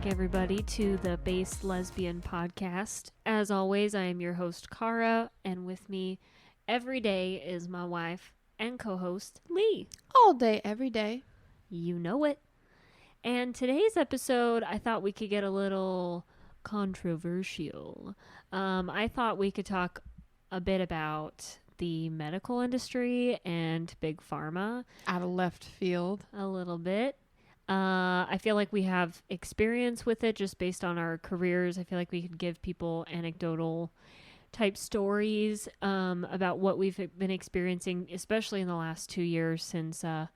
back, everybody, to the Based Lesbian Podcast. As always, I am your host, Kara, and with me every day is my wife and co-host, Lee. All day, every day. You know it. And today's episode, I thought we could get a little controversial. I thought we could talk a bit about the medical industry and Big Pharma. Out of left field. A little bit. I feel like we have experience with it just based on our careers. I feel like we could give people anecdotal type stories about what we've been experiencing, especially in the last 2 years since the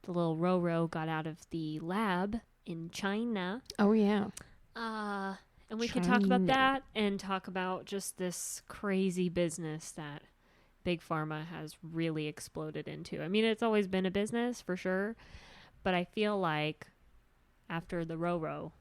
little Roro got out of the lab in China. Oh, yeah. And we could talk about that and talk about just this crazy business that Big Pharma has really exploded into. I mean, it's always been a business for sure. But I feel like after the Roro,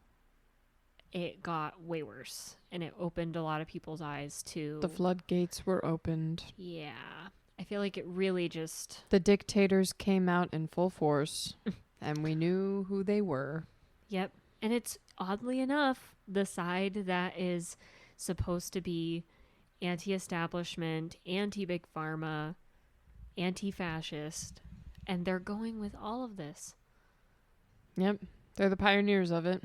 it got way worse. And it opened a lot of people's eyes to... The floodgates were opened. Yeah. I feel like it really just... The dictators came out in full force. And we knew who they were. Yep. And it's, oddly enough, the side that is supposed to be anti-establishment, anti-Big Pharma, anti-fascist. And they're going with all of this. Yep. They're the pioneers of it.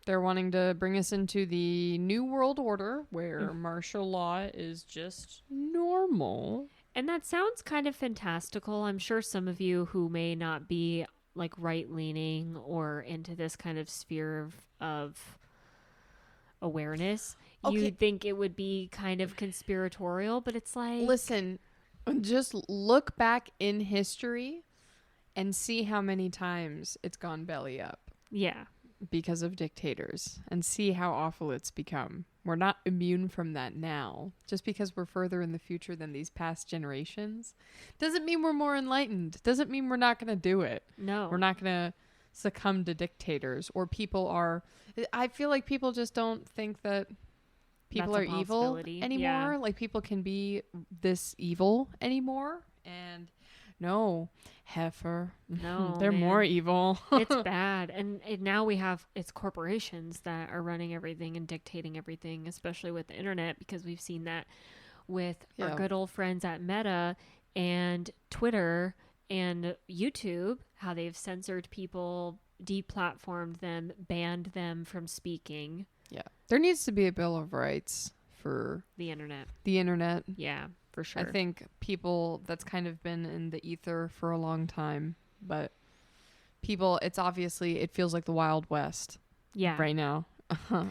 They're wanting to bring us into the New World Order where martial law is just normal. And that sounds kind of fantastical. I'm sure some of you who may not be like right-leaning or into this kind of sphere of awareness, you'd think it would be kind of conspiratorial, but it's like... Listen, just look back in history and see how many times it's gone belly up. Yeah. Because of dictators. And see how awful it's become. We're not immune from that now. Just because we're further in the future than these past generations doesn't mean we're more enlightened. Doesn't mean we're not going to do it. No. We're not going to succumb to dictators. Or people are... I feel like people just don't think that people are evil anymore. Yeah. Like people can be this evil anymore. And... No, heifer. No, they're man. more evil. It's bad. And now it's corporations that are running everything and dictating everything, especially with the internet, because we've seen that with our good old friends at Meta and Twitter and YouTube, how they've censored people, deplatformed them, banned them from speaking. Yeah. There needs to be a Bill of Rights for the internet. Yeah. For sure. I think that's kind of been in the ether for a long time, but it feels like the Wild West right now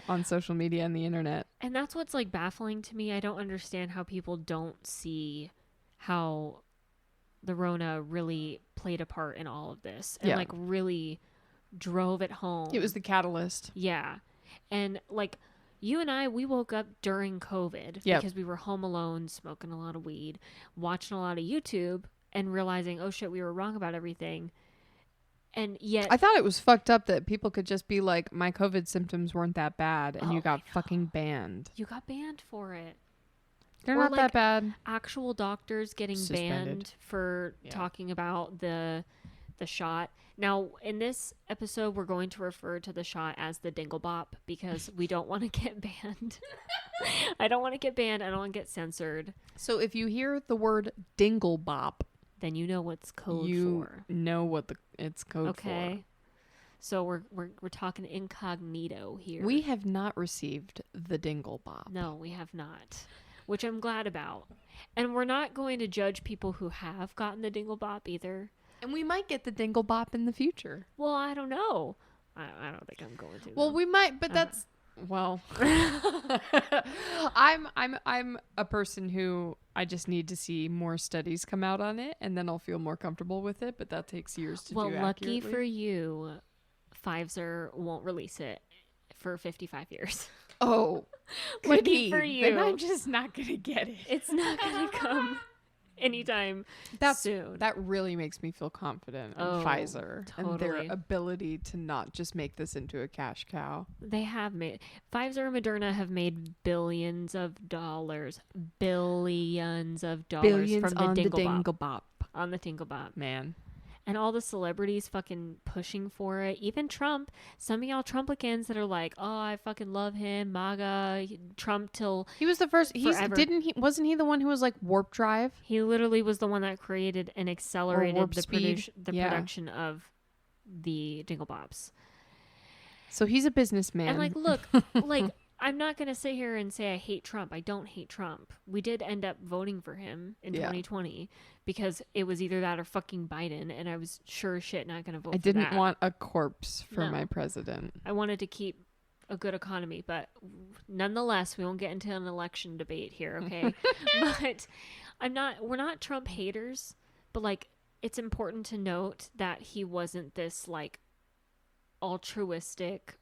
on social media and the internet. And that's what's like baffling to me. I don't understand how people don't see how the Rona really played a part in all of this and like really drove it home. It was the catalyst. Yeah. And like... You and I, we woke up during COVID because we were home alone, smoking a lot of weed, watching a lot of YouTube, and realizing, oh shit, we were wrong about everything. And yet... I thought it was fucked up that people could just be like, my COVID symptoms weren't that bad, and you got fucking banned. You got banned for it. They're not that bad. Actual doctors getting banned for talking about the shot. Now, in this episode, we're going to refer to the shot as the Dinglebop because we don't want to get banned. I don't want to get banned. I don't want to get censored. So if you hear the word Dinglebop, then you know what's code for. You know what it's code for. Okay. So we're talking incognito here. We have not received the Dinglebop. No, we have not. Which I'm glad about. And we're not going to judge people who have gotten the Dinglebop either. And we might get the Dinglebop in the future. Well, I don't know. I don't think I'm going to. Well, we might, but that's well. I'm a person who I just need to see more studies come out on it, and then I'll feel more comfortable with it. But that takes years to do. Well, lucky for you, Pfizer won't release it for 55 years. Oh, lucky for you. Then I'm just not gonna get it. It's not gonna come anytime soon. That really makes me feel confident in Pfizer and their ability to not just make this into a cash cow. They have made... Pfizer and Moderna have made billions of dollars from the Dinglebop. On the Dinglebop. Man. and all the celebrities fucking pushing for it. Even Trump, some of y'all Trumplicans that are like, oh, I fucking love him, MAGA, Trump till He was the first. forever. Wasn't he the one who was like warp drive? He literally was the one that created and accelerated warp the speed. production of the Dinglebops. So he's a businessman. And like, look, like, I'm not going to sit here and say I hate Trump. I don't hate Trump. We did end up voting for him in 2020 because it was either that or fucking Biden. And I was sure as shit not going to vote for that. I didn't want a corpse for my president. I wanted to keep a good economy. But nonetheless, we won't get into an election debate here, okay? But we're not Trump haters. But like, it's important to note that he wasn't this like altruistic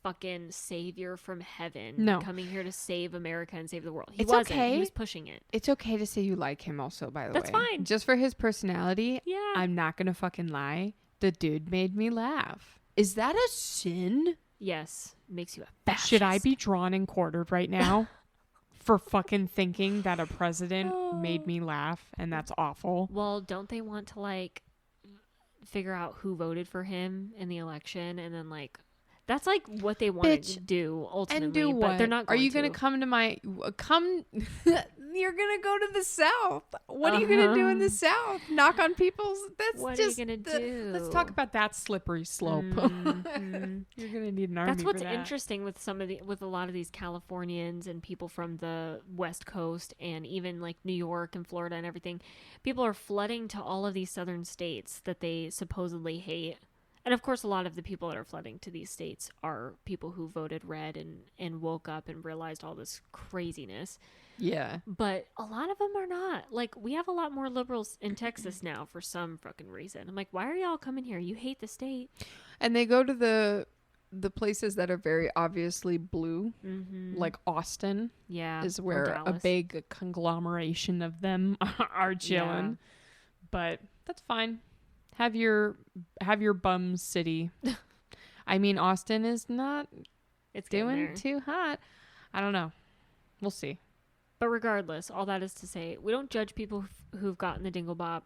fucking savior from heaven coming here to save America and save the world. He wasn't. Okay. He was pushing it. It's okay to say you like him also, by the way. That's fine. Just for his personality, yeah. I'm not going to fucking lie. The dude made me laugh. Is that a sin? Yes. Makes you a fascist. Should I be drawn and quartered right now for fucking thinking that a president made me laugh and that's awful? Well, don't they want to like figure out who voted for him in the election and then like that's like what they want to do ultimately. And do what? But they're not going to. Are you going to come to my... You're going to go to the South. What are you going to do in the South? Knock on people's... What are you going to do? Let's talk about that slippery slope. Mm-hmm. You're going to need an army. That's what's for that. interesting with with a lot of these Californians and people from the West Coast and even like New York and Florida and everything. People are flooding to all of these southern states that they supposedly hate. And of course, a lot of the people that are flooding to these states are people who voted red and woke up and realized all this craziness. Yeah. But a lot of them are not. Like, we have a lot more liberals in Texas now for some fucking reason. I'm like, why are y'all coming here? You hate the state. And they go to the places that are very obviously blue, like Austin. Yeah. Is where a big conglomeration of them are chilling. Yeah. But that's fine. Have your bum city. I mean, Austin is not doing too hot. I don't know. We'll see. But regardless, all that is to say, we don't judge people who've gotten the Dinglebop.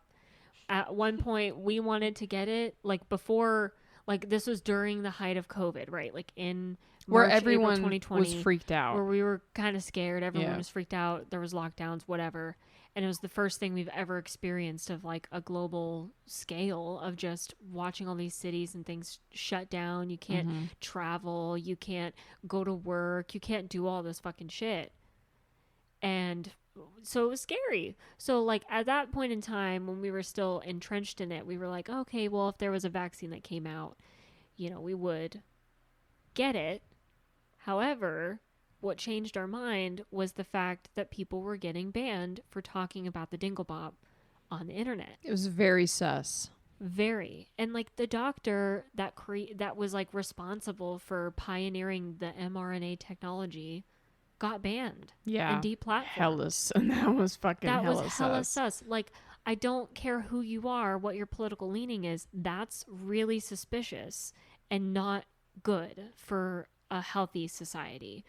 At one point, we wanted to get it like before, like this was during the height of COVID, right? Like in March, where everyone April 2020, was freaked out. Where we were kind of scared. Everyone was freaked out. There was lockdowns, whatever. And it was the first thing we've ever experienced of like a global scale of just watching all these cities and things shut down. You can't travel. You can't go to work. You can't do all this fucking shit. And so it was scary. So like at that point in time when we were still entrenched in it, we were like, okay, well, if there was a vaccine that came out, you know, we would get it. However, what changed our mind was the fact that people were getting banned for talking about the Dinglebop on the internet. It was very sus. Very. And like the doctor that was like responsible for pioneering the mRNA technology got banned. Yeah. And deplatformed. Hellas. And that was fucking that hella was hella sus. Like, I don't care who you are, what your political leaning is. That's really suspicious and not good for a healthy society.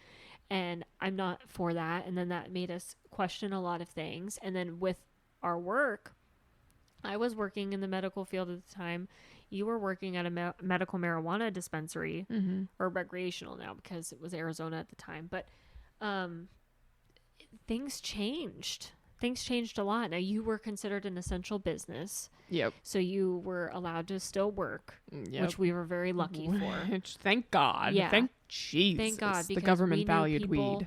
And I'm not for that. And then that made us question a lot of things. And then with our work, I was working in the medical field at the time. You were working at a medical marijuana dispensary or recreational now because it was Arizona at the time. But things changed. Things changed a lot. Now, you were considered an essential business. Yep. So you were allowed to still work, which we were very lucky for. Thank God. Yeah. Thank Jesus. Thank God. The government valued weed.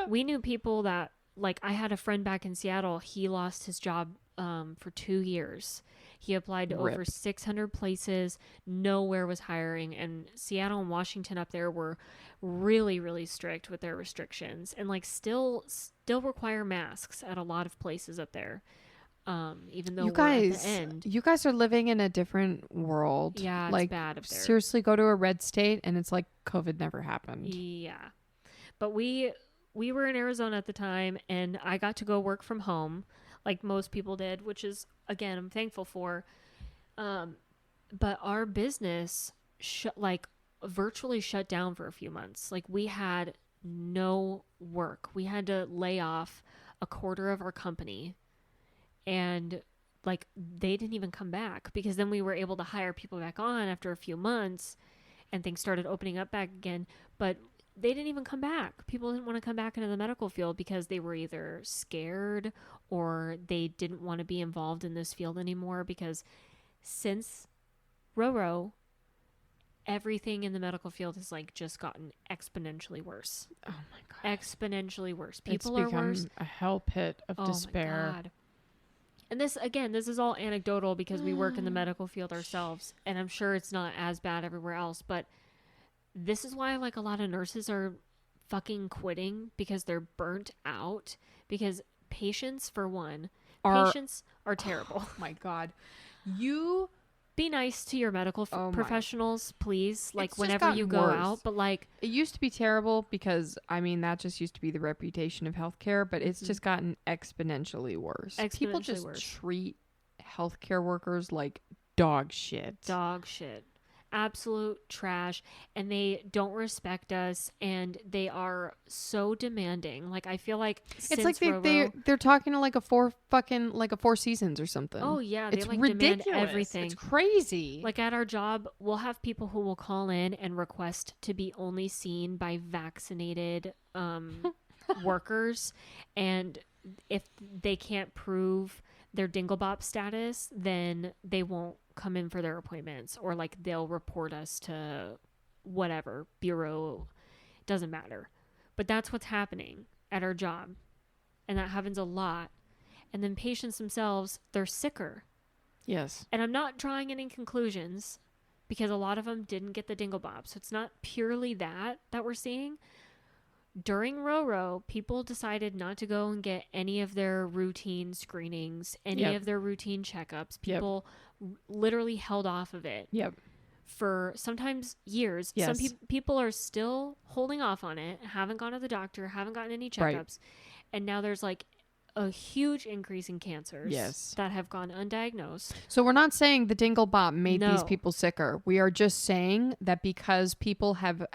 We knew people that, like, I had a friend back in Seattle. He lost his job for 2 years. He applied to over 600 places. Nowhere was hiring. And Seattle and Washington up there were really, really strict with their restrictions. And, like, still require masks at a lot of places up there. Even though we're at the end. You guys are living in a different world. Yeah, it's like, bad up there. Seriously, go to a red state and it's like COVID never happened. Yeah. But we were in Arizona at the time, and I got to go work from home like most people did, which is, again, I'm thankful for. But our business virtually shut down for a few months. Like, we had no work. We had to lay off a quarter of our company and like they didn't even come back, because then we were able to hire people back on after a few months and things started opening up back again. But they didn't even come back. People didn't want to come back into the medical field because they were either scared or they didn't want to be involved in this field anymore, because since Roro, everything in the medical field has like just gotten exponentially worse. Oh my God. Exponentially worse. It's People are become worse. a hell pit of despair. My God. And this, again, this is all anecdotal because we work in the medical field ourselves, and I'm sure it's not as bad everywhere else, but this is why like a lot of nurses are fucking quitting, because they're burnt out, because patients, for one, patients are terrible. Oh my God. You be nice to your medical professionals, please. Like it's whenever you go out, but like it used to be terrible because I mean that just used to be the reputation of healthcare, but it's just gotten exponentially worse. People just treat healthcare workers like dog shit. Dog shit. Absolute trash, and they don't respect us, and they are so demanding. Like I feel like it's like they're talking to like a Four Seasons or something. Oh yeah, they it's like ridiculous. Demand everything. It's crazy. Like at our job, we'll have people who will call in and request to be only seen by vaccinated workers, and if they can't prove their Dinglebop status, then they won't come in for their appointments, or like they'll report us to whatever bureau. Doesn't matter, but that's what's happening at our job, and that happens a lot. And then patients themselves, they're sicker. Yes. And I'm not drawing any conclusions, because a lot of them didn't get the Dinglebop, so it's not purely that we're seeing. During Roro, people decided not to go and get any of their routine screenings, any of their routine checkups. People literally held off of it for sometimes years. Yes. Some people are still holding off on it, haven't gone to the doctor, haven't gotten any checkups. Right. And now there's like a huge increase in cancers that have gone undiagnosed. So we're not saying the Dinglebop made these people sicker. We are just saying that because people have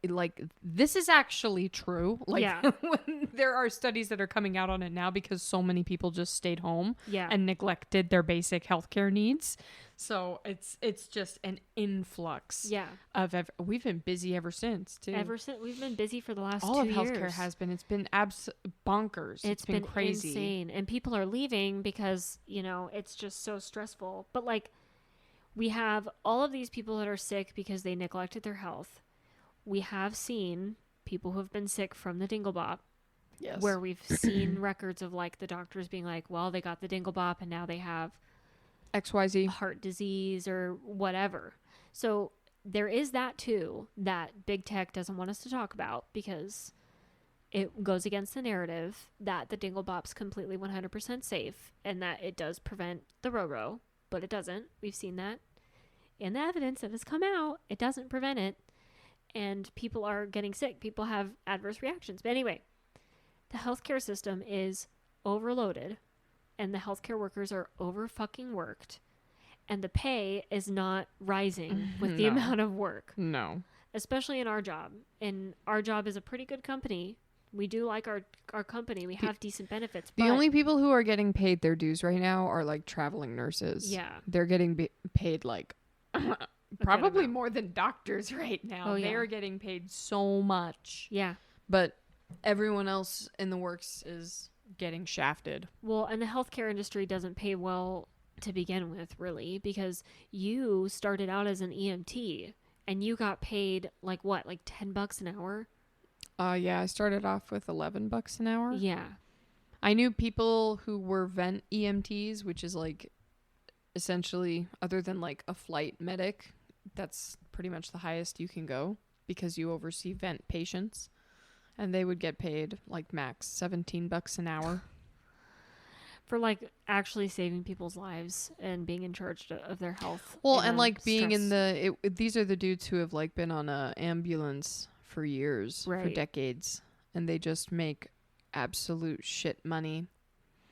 like, this is actually true. Like when there are studies that are coming out on it now because so many people just stayed home and neglected their basic healthcare needs. So it's just an influx of we've been busy ever since too. Ever since we've been busy for the last 2 years. All of healthcare has been. It's been bonkers. It's been crazy, insane, and people are leaving because it's just so stressful. But like, we have all of these people that are sick because they neglected their health. We have seen people who have been sick from the Dinglebop. Yes. Where we've seen records of like the doctors being like, well, they got the Dinglebop and now they have XYZ heart disease or whatever. So there is that too, that big tech doesn't want us to talk about, because it goes against the narrative that the Dinglebop's completely 100% safe and that it does prevent the Roro, but it doesn't. We've seen that in the evidence that has come out. It doesn't prevent it, and people are getting sick. People have adverse reactions. But anyway, the healthcare system is overloaded, and the healthcare workers are over fucking worked, and the pay is not rising with the amount of work. No. Especially in our job. And our job is a pretty good company. We do like our company. We have decent benefits. The only people who are getting paid their dues right now are like traveling nurses. Yeah. They're getting paid like probably more than doctors right now. Oh, they are getting paid so much. Yeah. But everyone else in the works is getting shafted. Well, and the healthcare industry doesn't pay well to begin with, really, because you started out as an EMT and you got paid like what, like $10 an hour? Yeah, I started off with $11 an hour. Yeah. I knew people who were vent EMTs, which is like essentially, other than like a flight medic, that's pretty much the highest you can go because you oversee vent patients. And they would get paid like max $17 an hour. For like actually saving people's lives and being in charge of their health. Well, and like being in these are the dudes who have like been on a ambulance for years, for decades. And they just make absolute shit money.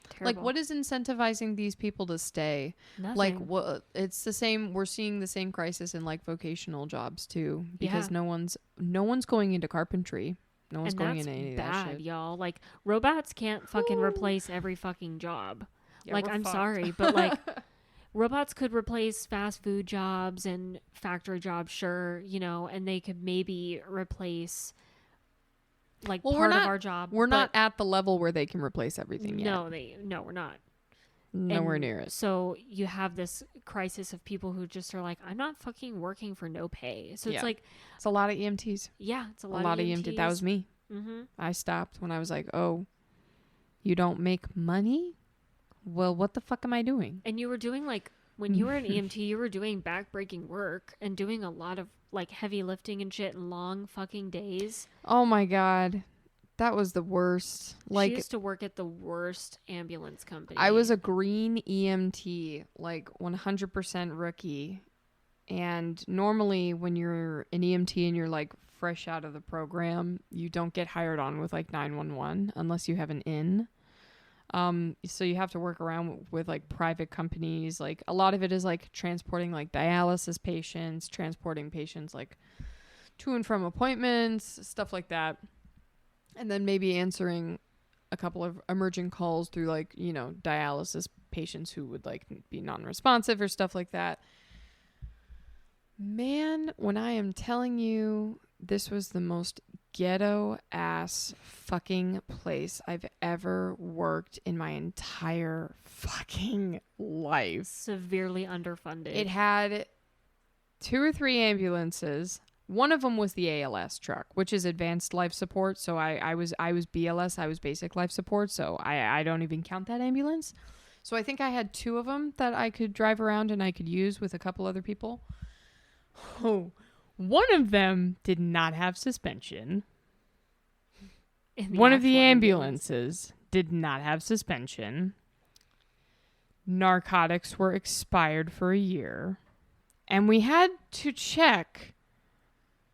Terrible. Like, what is incentivizing these people to stay? Nothing. Like, what? It's the same. We're seeing the same crisis in like vocational jobs too, because no one's going into carpentry. No one's going into any of that shit, y'all. Like, robots can't fucking replace every fucking job. Yeah, like, we're I'm fucked. sorry, but like, robots could replace fast food jobs and factory jobs, sure, you know, and they could maybe replace like part of our job. We're but not at the level where they can replace everything yet. no, we're not. Nowhere And near it. so you have this crisis of people who just are like, I'm not fucking working for no pay. So it's like, it's a lot of EMTs. yeah, it's a A lot lot of of EMTs. EMT. That was me. Mm-hmm. I stopped when I was like, oh, you don't make money? Well, what the fuck am I doing? And you were doing like, when you were an EMT, you were doing backbreaking work and doing a lot of like heavy lifting and shit and long fucking days. Oh my God. That was the worst. Like, she used to work at the worst ambulance company. I was a green EMT, like 100% rookie. And normally when you're an EMT and you're like fresh out of the program, you don't get hired on with like 911 unless you have an in. So you have to work around with like private companies. Like a lot of it is like transporting like dialysis patients, transporting patients like to and from appointments, stuff like that. And then maybe answering a couple of emerging calls through like, you know, dialysis patients who would like be non-responsive or stuff like that. Man, when I am telling you this was the most ghetto ass fucking place I've ever worked in my entire fucking life. severely underfunded. It had 2 or 3 ambulances. One of them was the ALS truck, which is advanced life support. So I was BLS. I was basic life support. So I don't even count that ambulance. So I think I had 2 of them that I could drive around and I could use with a couple other people. Oh, one of them did not have suspension. One of the ambulances did not have suspension. Narcotics were expired for a year. And we had to check.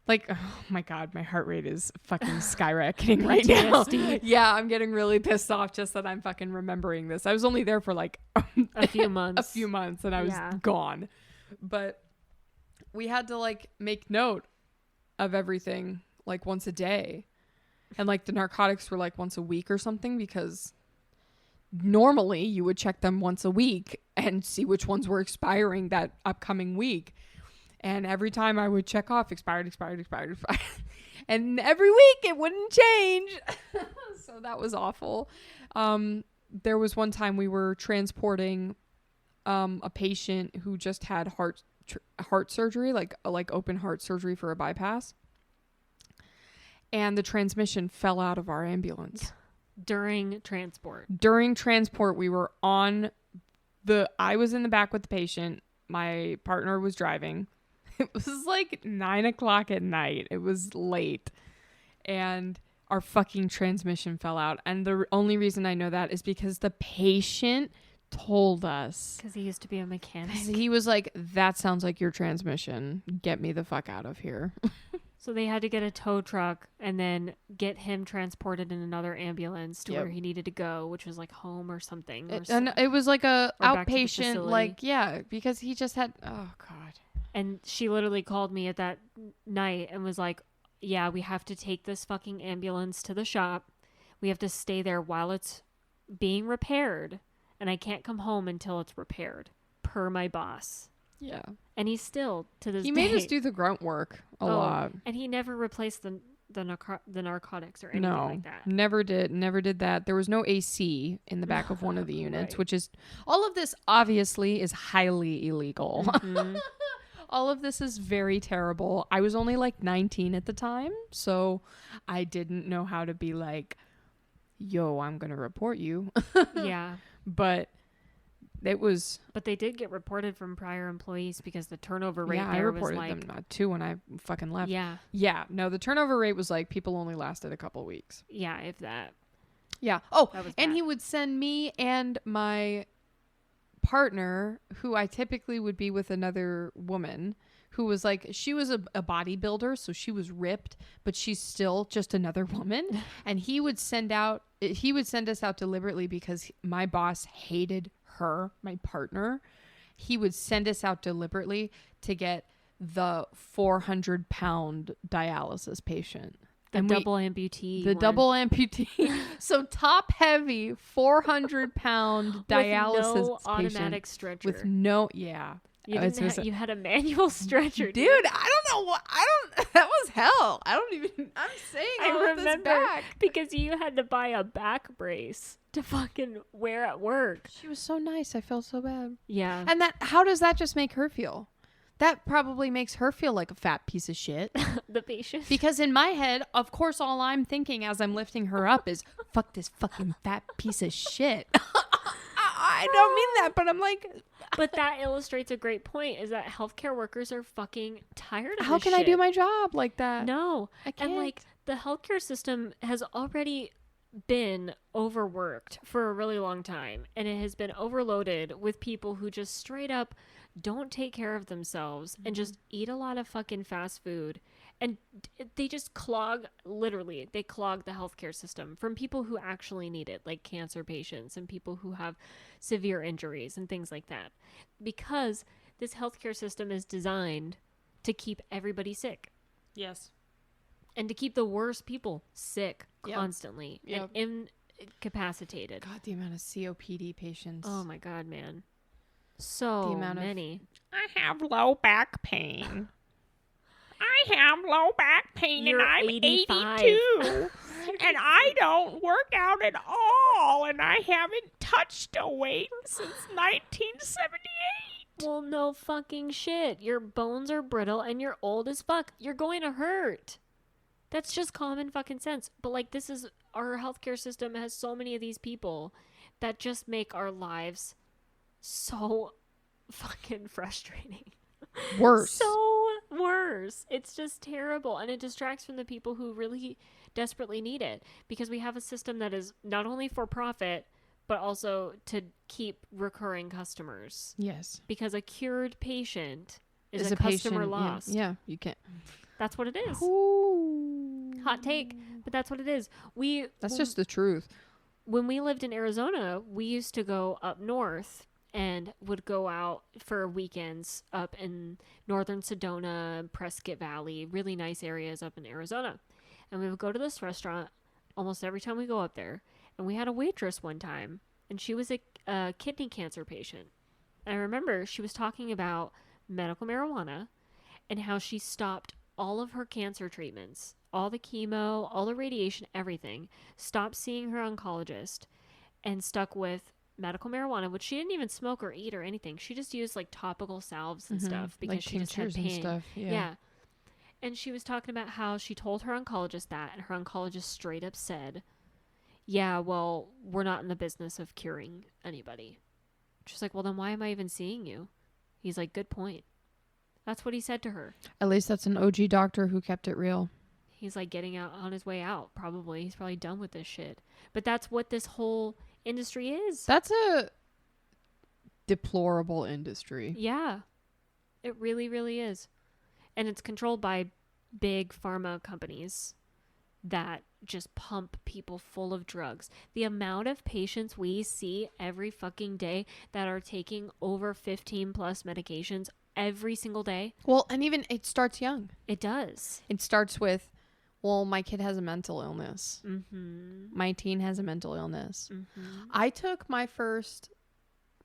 Like, oh my God, my heart rate is fucking skyrocketing right now. Yeah, I'm getting really pissed off just that I'm fucking remembering this. I was only there for like a few months. And I was gone. But we had to like make note of everything like once a day. And like the narcotics were like once a week or something, because normally you would check them once a week and see which ones were expiring that upcoming week. And every time I would check off expired. And every week it wouldn't change. So that was awful. There was one time we were transporting a patient who just had heart surgery, like open heart surgery for a bypass. And the transmission fell out of our ambulance. During transport, we were I was in the back with the patient. My partner was driving. It was like 9:00 at night. It was late. And our fucking transmission fell out. And the only reason I know that is because the patient told us. Because he used to be a mechanic. He was like, that sounds like your transmission. Get me the fuck out of here. So they had to get a tow truck and then get him transported in another ambulance to where he needed to go, which was like home or something. And it was like a outpatient, like, yeah, because he just had, oh God. And she literally called me at that night and was like, yeah, we have to take this fucking ambulance to the shop. We have to stay there while it's being repaired. And I can't come home until it's repaired, per my boss. Yeah. And he's still, to this day. He made us do the grunt work a lot. And he never replaced the narcotics or anything like that. Never did that. There was no AC in the back of one of the units, which is, all of this obviously is highly illegal. Mm-hmm. All of this is very terrible. I was only like 19 at the time, so I didn't know how to be like, yo, I'm going to report you. Yeah. But they did get reported from prior employees because the turnover rate I reported them too when I fucking left. Yeah. No, the turnover rate was like people only lasted a couple weeks. Yeah, if that. Yeah. Oh, and he would send me and my partner, who I typically would be with another woman, who was like, she was a bodybuilder, so she was ripped, but she's still just another woman. And he would send us out deliberately because my boss hated her, my partner. He would send us out deliberately to get the 400-pound dialysis patient The double amputee. The double amputee. So top heavy, 400-pound dialysis with no patient automatic stretcher. with no, yeah. You had a manual stretcher, dude. I don't know what. That was hell. I'm saying I this remember back because you had to buy a back brace to fucking wear at work. She was so nice. I felt so bad. Yeah. And how does that just make her feel? That probably makes her feel like a fat piece of shit. The patient. Because in my head, of course, all I'm thinking as I'm lifting her up is, fuck this fucking fat piece of shit. I don't mean that, but I'm like... But that illustrates a great point, is that healthcare workers are fucking tired of How this can I shit. do my job like that? No. I can't. And like, the healthcare system has already been overworked for a really long time. And it has been overloaded with people who just straight up don't take care of themselves and just eat a lot of fucking fast food. And they just clog the healthcare system from people who actually need it, like cancer patients and people who have severe injuries and things like that. Because this healthcare system is designed to keep everybody sick. Yes. And to keep the worst people sick Yep. constantly Yep. and incapacitated. God, the amount of COPD patients. Oh my God, man. So many. I have low back pain. I have low back pain You're and I'm 85. 82. And I don't work out at all. And I haven't touched a weight since 1978. Well, no fucking shit. Your bones are brittle and you're old as fuck. You're going to hurt. That's just common fucking sense. But like, our healthcare system has so many of these people that just make our lives so fucking frustrating. Worse. So worse. It's just terrible. And it distracts from the people who really desperately need it. Because we have a system that is not only for profit, but also to keep recurring customers. Yes. Because a cured patient is a a customer patient, lost. Yeah, you can't. That's what it is. Ooh. Hot take, but that's what it is. That's just the truth. When we lived in Arizona, we used to go up north and would go out for weekends up in northern Sedona, Prescott Valley, really nice areas up in Arizona. And we would go to this restaurant almost every time we go up there. And we had a waitress one time, and she was a kidney cancer patient. And I remember she was talking about medical marijuana and how she stopped all of her cancer treatments, all the chemo, all the radiation, everything, stopped seeing her oncologist and stuck with medical marijuana, which she didn't even smoke or eat or anything. She just used like topical salves and stuff because like she just had tinctures pain. and stuff. Yeah. And she was talking about how she told her oncologist that, and her oncologist straight up said, yeah, well, we're not in the business of curing anybody. She's like, well, then why am I even seeing you? He's like, good point. That's what he said to her. At least that's an OG doctor who kept it real. He's like getting out on his way out, probably. He's probably done with this shit. But that's what this whole industry is. That's a deplorable industry. Yeah. It really, really is. And it's controlled by big pharma companies that just pump people full of drugs. The amount of patients we see every fucking day that are taking over 15 plus medications every single day. Well, and even it starts young. It does. It starts with, well, my kid has a mental illness. Mm-hmm. My teen has a mental illness. Mm-hmm. I took my first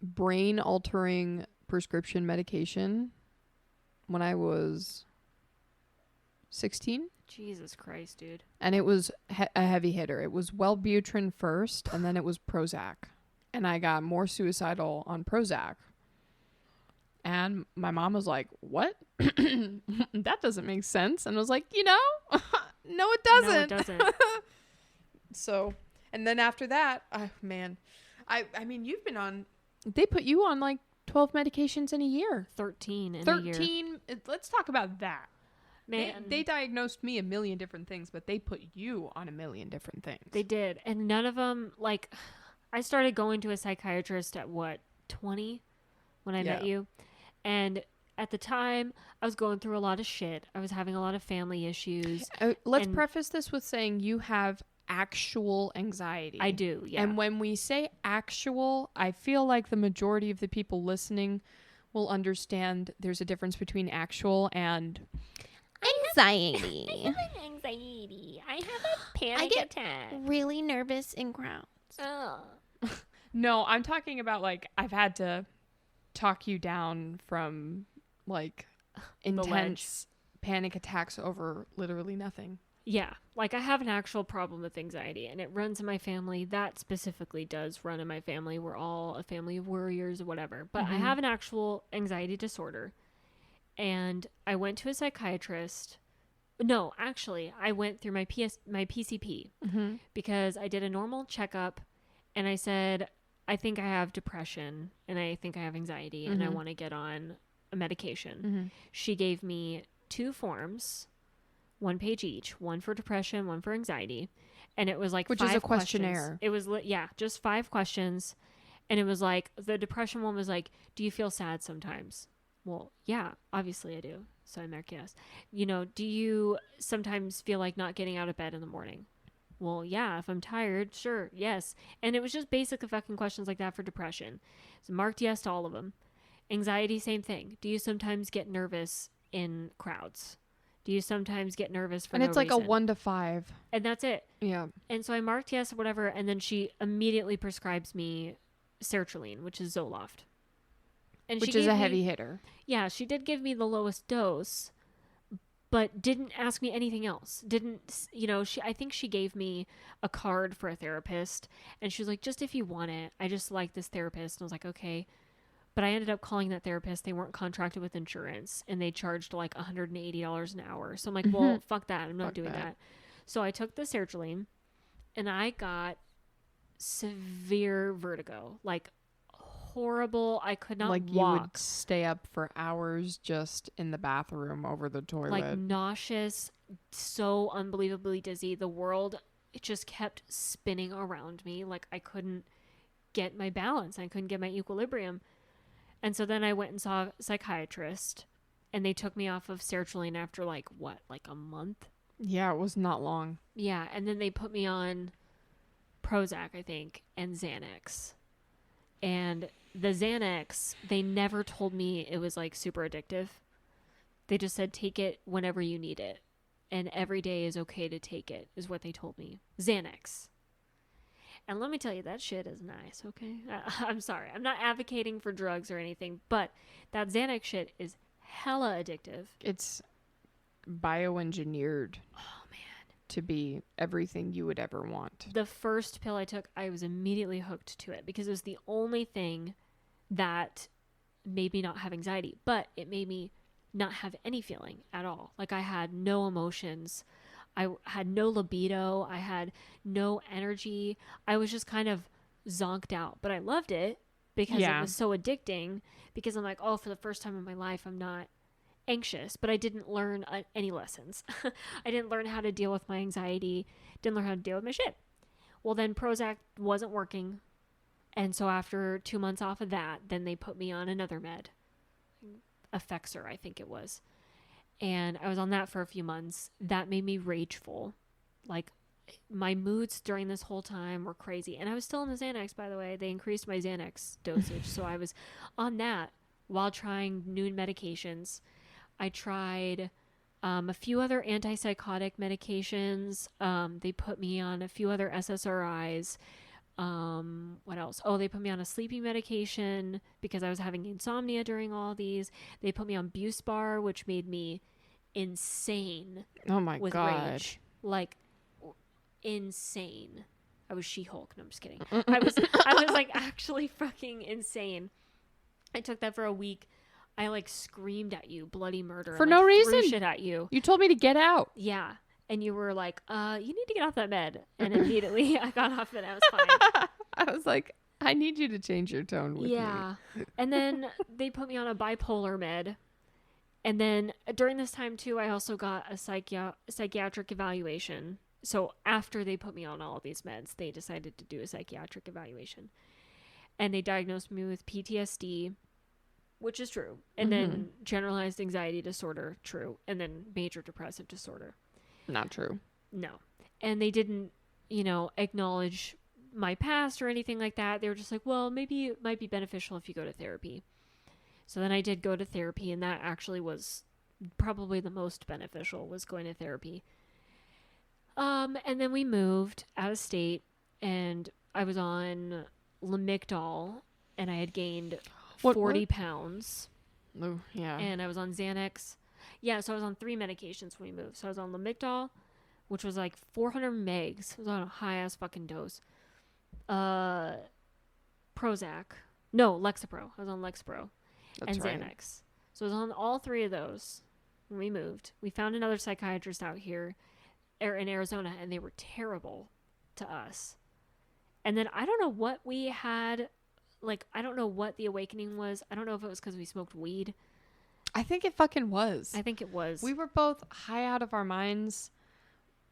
brain-altering prescription medication when I was 16. Jesus Christ, dude. And it was a heavy hitter. It was Wellbutrin first, and then it was Prozac. And I got more suicidal on Prozac. And my mom was like, what? That doesn't make sense. And I was like, no, it doesn't. No, it doesn't. So, and then after that, man, I mean, you've been on, they put you on like 12 medications in a year. 13 in 13. a year. Let's talk about that. Man, They diagnosed me a million different things, but they put you on a million different things. they did. And none of them, like, I started going to a psychiatrist at what, 20 when I met you? And at the time, I was going through a lot of shit. I was having a lot of family issues. Let's preface this with saying you have actual anxiety. I do, yeah. And when we say actual, I feel like the majority of the people listening will understand there's a difference between actual and... I anxiety. I have an anxiety. I have a panic get attack. really nervous in crowds. Oh. No, I'm talking about like I've had to talk you down from like intense panic attacks over literally nothing. Yeah, like I have an actual problem with anxiety, and it runs in my family. That specifically does run in my family. We're all a family of worriers or whatever. But I have an actual anxiety disorder, and I went to a psychiatrist. No, actually, I went through my PCP because I did a normal checkup, and I said, I think I have depression, and I think I have anxiety, and I want to get on a medication. She gave me 2 forms. 1 page each, one for depression, one for anxiety. And it was like Which 5 is a questions. questionnaire. It was, just 5 questions. And it was like, the depression one was like, do you feel sad sometimes? Well, yeah, obviously I do. So I mark yes. Do you sometimes feel like not getting out of bed in the morning? Well, yeah, if I'm tired, sure, yes. And it was just basic fucking questions like that for depression. So marked yes to all of them. Anxiety, same thing. Do you sometimes get nervous in crowds? Do you sometimes get nervous for no reason? And it's like a 1 to 5. And that's it. Yeah. And so I marked yes or whatever, and then she immediately prescribes me sertraline, which is Zoloft. And Which is a heavy hitter. Yeah, she did give me the lowest dose, but didn't ask me anything else. I think she gave me a card for a therapist, and she was like, just if you want it. I just like this therapist. And I was like, okay. But I ended up calling that therapist. They weren't contracted with insurance, and they charged like $180 an hour. So I'm like, well, fuck that. I'm not doing that. So I took the sertraline, and I got severe vertigo, like horrible. I could not like walk. You would stay up for hours just in the bathroom over the toilet. Like nauseous, so unbelievably dizzy. The world, it just kept spinning around me. Like I couldn't get my balance. I couldn't get my equilibrium. And so then I went and saw a psychiatrist, and they took me off of sertraline after like a month? Yeah, it was not long. Yeah, and then they put me on Prozac, I think, and Xanax. And the Xanax, they never told me it was like super addictive. They just said take it whenever you need it, and every day is okay to take it, is what they told me. Xanax. And let me tell you, that shit is nice, okay? I'm sorry. I'm not advocating for drugs or anything, but that Xanax shit is hella addictive. It's bioengineered. Oh, man. To be everything you would ever want. The first pill I took, I was immediately hooked to it because it was the only thing that made me not have anxiety, but it made me not have any feeling at all. Like I had no emotions. I had no libido. I had no energy. I was just kind of zonked out, but I loved it because it was so addicting, because I'm like, oh, for the first time in my life, I'm not anxious, but I didn't learn any lessons. I didn't learn how to deal with my anxiety, didn't learn how to deal with my shit. Well, then Prozac wasn't working. And so after 2 months off of that, then they put me on another med, Effexor, I think it was. And I was on that for a few months. That made me rageful. Like, my moods during this whole time were crazy. And I was still on the Xanax, by the way. They increased my Xanax dosage. So I was on that while trying new medications. I tried a few other antipsychotic medications. They put me on a few other SSRIs. What else? Oh, they put me on a sleeping medication because I was having insomnia during all these. They put me on Buspar, which made me insane. Oh my with God. Rage. Like insane. I was She-Hulk. No, I'm just kidding. I was like actually fucking insane. I took that for a week. I like screamed at you bloody murder for and, no like, reason. threw shit at you. You told me to get out. Yeah. And you were like, you need to get off that med. And immediately I got off it. I was fine. I was like, I need you to change your tone with me. And then they put me on a bipolar med. And then during this time too, I also got a psychiatric evaluation. So after they put me on all of these meds, they decided to do a psychiatric evaluation. And they diagnosed me with PTSD, which is true. And then generalized anxiety disorder, true. And then major depressive disorder. Not true. No. And they didn't, acknowledge my past or anything like that. They were just like, well, maybe it might be beneficial if you go to therapy. So then I did go to therapy, and that actually was probably the most beneficial was going to therapy. And then we moved out of state, and I was on Lamictal, and I had gained 40 pounds. Oh, yeah. And I was on Xanax. Yeah, so I was on 3 medications when we moved. So I was on Lamictal, which was like 400 megs. It was on a high-ass fucking dose. Prozac. No, Lexapro. I was on Lexapro. That's and right. Xanax. So I was on all 3 of those when we moved. We found another psychiatrist out here in Arizona, and they were terrible to us. And then I don't know what we had. Like, I don't know what the awakening was. I don't know if it was because we smoked weed. I think it fucking was. I think it was. We were both high out of our minds,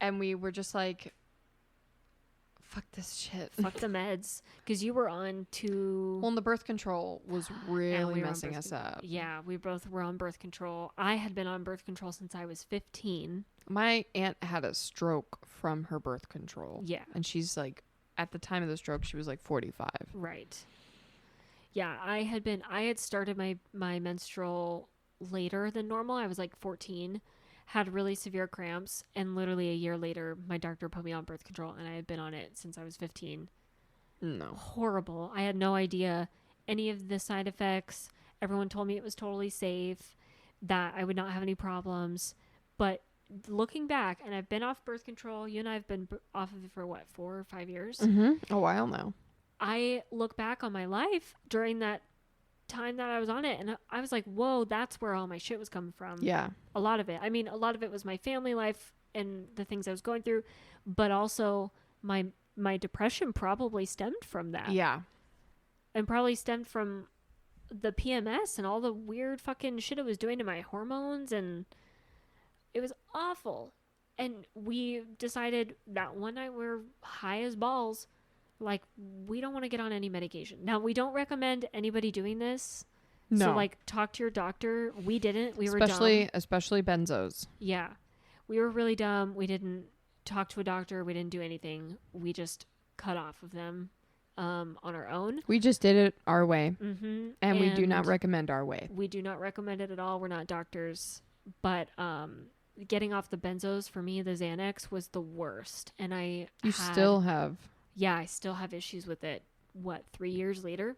and we were just like, fuck this shit. Fuck the meds. Because you were on to... Well, and the birth control was really we were on messing birth us up. Yeah, we both were on birth control. I had been on birth control since I was 15. My aunt had a stroke from her birth control. Yeah. And she's like, at the time of the stroke, she was like 45. Right. Yeah, I had started my menstrual later than normal. I was like 14, had really severe cramps, and literally a year later, my doctor put me on birth control, and I had been on it since I was 15. No. Horrible. I had no idea any of the side effects. Everyone told me it was totally safe, that I would not have any problems. But looking back, and I've been off birth control, you and I have been off of it for what, 4 or 5 years? A while now. I look back on my life during that time that I was on it, and I was like, whoa, that's where all my shit was coming from. Yeah. A lot of it. I mean, a lot of it was my family life and the things I was going through, but also my depression probably stemmed from that. Yeah. And probably stemmed from the PMS and all the weird fucking shit it was doing to my hormones, and it was awful. And we decided that one night we were high as balls, like, we don't want to get on any medication. Now, we don't recommend anybody doing this. No. So, like, talk to your doctor. We didn't. We were Especially dumb. benzos. Yeah. We were really dumb. We didn't talk to a doctor. We didn't do anything. We just cut off of them on our own. We just did it our way. Mm-hmm. And we do not recommend our way. We do not recommend it at all. We're not doctors. But getting off the benzos, for me, the Xanax was the worst. And You still have... Yeah, I still have issues with it. What, 3 years later?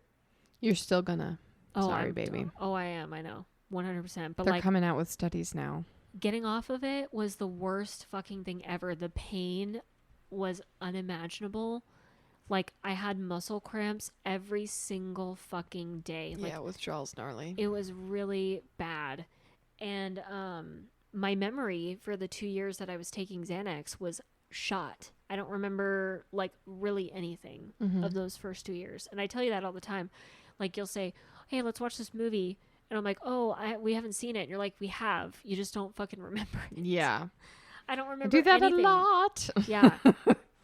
You're still gonna. Oh, Sorry, baby. Oh, I am. I know. 100%. But they're like, coming out with studies now. getting off of it was the worst fucking thing ever. The pain was unimaginable. Like, I had muscle cramps every single fucking day. Like, Yeah, withdrawal's gnarly. it was really bad. And my memory for the 2 years that I was taking Xanax was shot. I don't remember, like, really anything of those first 2 years. And I tell you that all the time. Like, you'll say, hey, let's watch this movie. And I'm like, oh, we haven't seen it. And you're like, we have. You just don't fucking remember it. Yeah. I don't remember Do that anything. a lot. Yeah.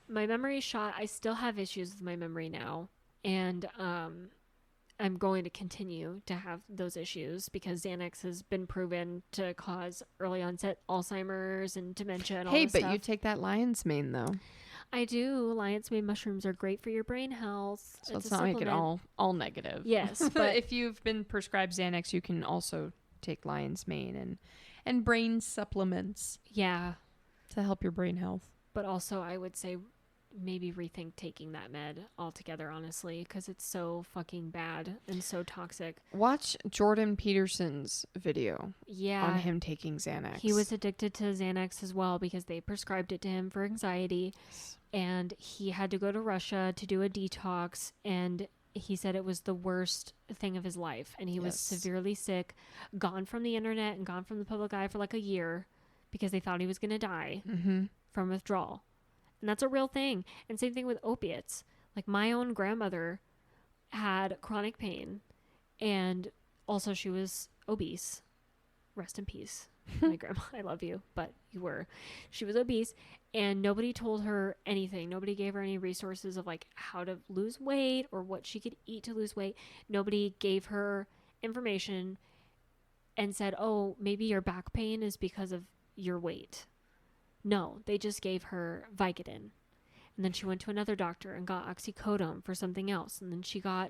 My memory is shot. I still have issues with my memory now. And I'm going to continue to have those issues because Xanax has been proven to cause early onset Alzheimer's and dementia and all Hey, this but stuff. you take that lion's mane, though. I do. Lion's mane mushrooms are great for your brain health. So let's a not make it supplement. all negative. Yes, But but if you've been prescribed Xanax, you can also take lion's mane and brain supplements yeah. to help your brain health. But also, I would say maybe rethink taking that med altogether, honestly, because it's so fucking bad and so toxic. Watch Jordan Peterson's video Yeah. on him taking Xanax. He was addicted to Xanax as well because they prescribed it to him for anxiety. And he had to go to Russia to do a detox. And he said it was the worst thing of his life. And he was severely sick, gone from the internet and gone from the public eye for like a year because they thought he was going to die from withdrawal. And that's a real thing. And same thing with opiates. Like, my own grandmother had chronic pain, and also she was obese. Rest in peace, my grandma. I love you, but you were. She was obese, and nobody told her anything. Nobody gave her any resources of like how to lose weight or what she could eat to lose weight. Nobody gave her information and said, oh, maybe your back pain is because of your weight. No, they just gave her Vicodin. And then she went to another doctor and got oxycodone for something else. And then she got